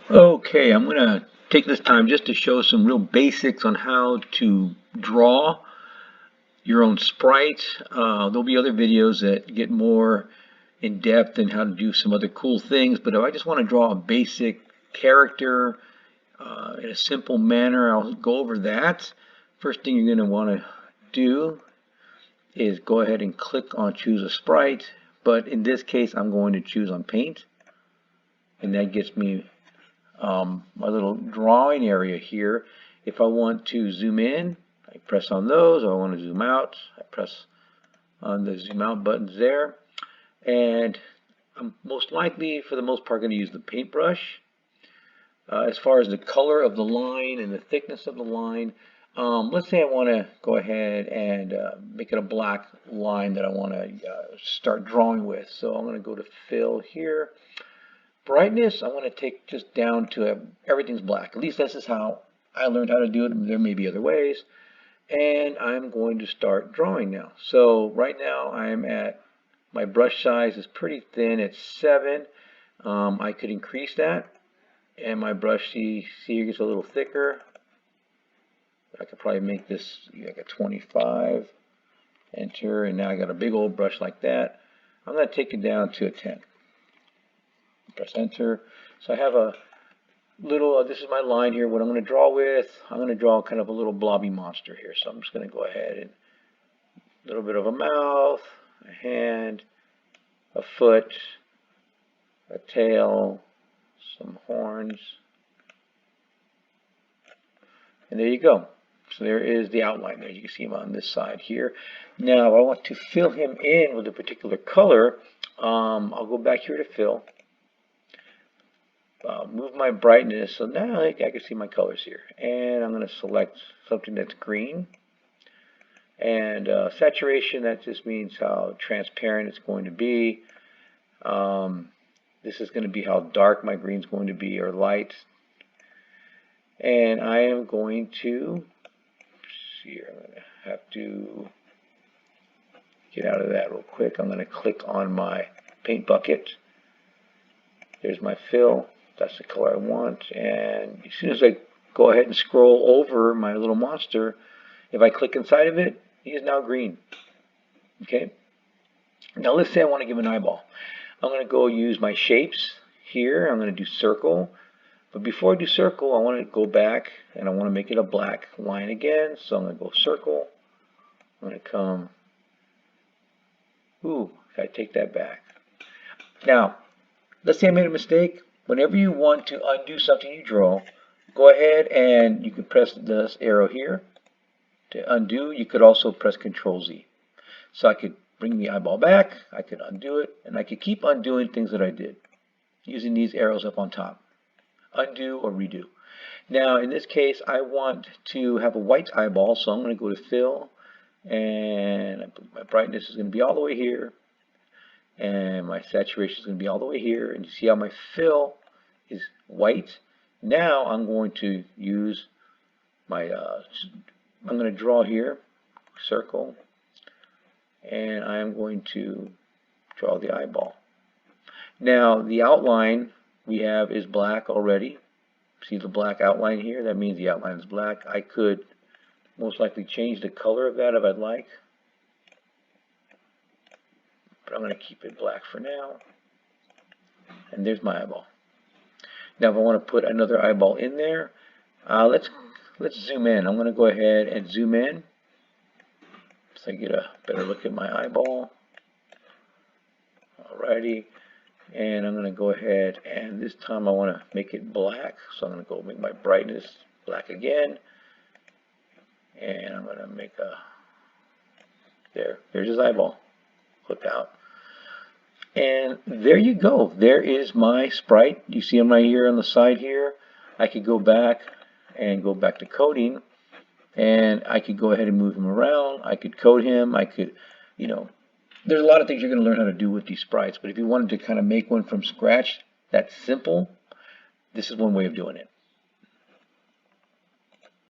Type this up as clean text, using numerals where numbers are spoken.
Okay, I'm going to take this time just to show some real basics on how to draw your own sprite. There'll be other videos that get more in depth and how to do some other cool things, but if I just want to draw a basic character in a simple manner, I'll go over that. First thing you're going to want to do is go ahead and click on choose a sprite, but in this case I'm going to choose on paint, and that gets me my little drawing area here. If I want to zoom in, I press on those. If I want to zoom out, I press on the zoom out buttons there. And I'm most likely, for the most part, going to use the paintbrush. As far as the color of the line and the thickness of the line, let's say I want to go ahead and make it a black line that I want to start drawing with. So I'm going to go to fill here. Brightness, I want to take just down to everything's black. At least this is how I learned how to do it. There may be other ways. And I'm going to start drawing now. So right now I'm at, my brush size is pretty thin. It's 7. I could increase that. And my brush, see here, gets a little thicker. I could probably make this like a 25. Enter, and now I got a big old brush like that. I'm going to take it down to a 10. Press enter. So I have a little, this is my line here, what I'm going to draw with. I'm going to draw kind of a little blobby monster here. So I'm just going to go ahead and a little bit of a mouth, a hand, a foot, a tail, some horns. And there you go. So there is the outline there. You can see him on this side here. Now, if I want to fill him in with a particular color, I'll go back here to fill. Move my brightness so now I can see my colors here, and I'm going to select something that's green, and saturation, that just means how transparent it's going to be. This is going to be how dark my green is going to be, or light. And I am going to see here, I'm going to have to get out of that real quick. I'm going to click on my paint bucket. There's my fill. That's the color I want, and as soon as I go ahead and scroll over my little monster, if I click inside of it, he is now green. Okay. Now let's say I want to give an eyeball. I'm going to go use my shapes here. I'm going to do circle, but before I do circle, I want to go back and I want to make it a black line again. So I'm going to go circle. I'm going to come. I take that back. Now, let's say I made a mistake. Whenever you want to undo something you draw, go ahead and you can press this arrow here to undo. You could also press Control Z. So I could bring the eyeball back, I could undo it, and I could keep undoing things that I did using these arrows up on top. Undo or redo. Now in this case I want to have a white eyeball, so I'm going to go to fill, and my brightness is going to be all the way here, and my saturation is going to be all the way here, and you see how my fill is white. Now I'm going to use my I'm going to draw here, circle, and I am going to draw the eyeball. Now the outline we have is black already. See the black outline here? That means the outline is black. I could most likely change the color of that if I'd like, but I'm going to keep it black for now. And there's my eyeball. Now if I want to put another eyeball in there, let's zoom in. I'm going to go ahead and zoom in so I get a better look at my eyeball. Alrighty, and I'm going to go ahead and this time I want to make it black, so I'm going to go make my brightness black again, and I'm going to make there's his eyeball clipped out. And there you go. There is my sprite. You see him right here on the side here. I could go back and go back to coding, and I could go ahead and move him around. I could code him. I could, there's a lot of things you're going to learn how to do with these sprites. But if you wanted to kind of make one from scratch that's simple, this is one way of doing it.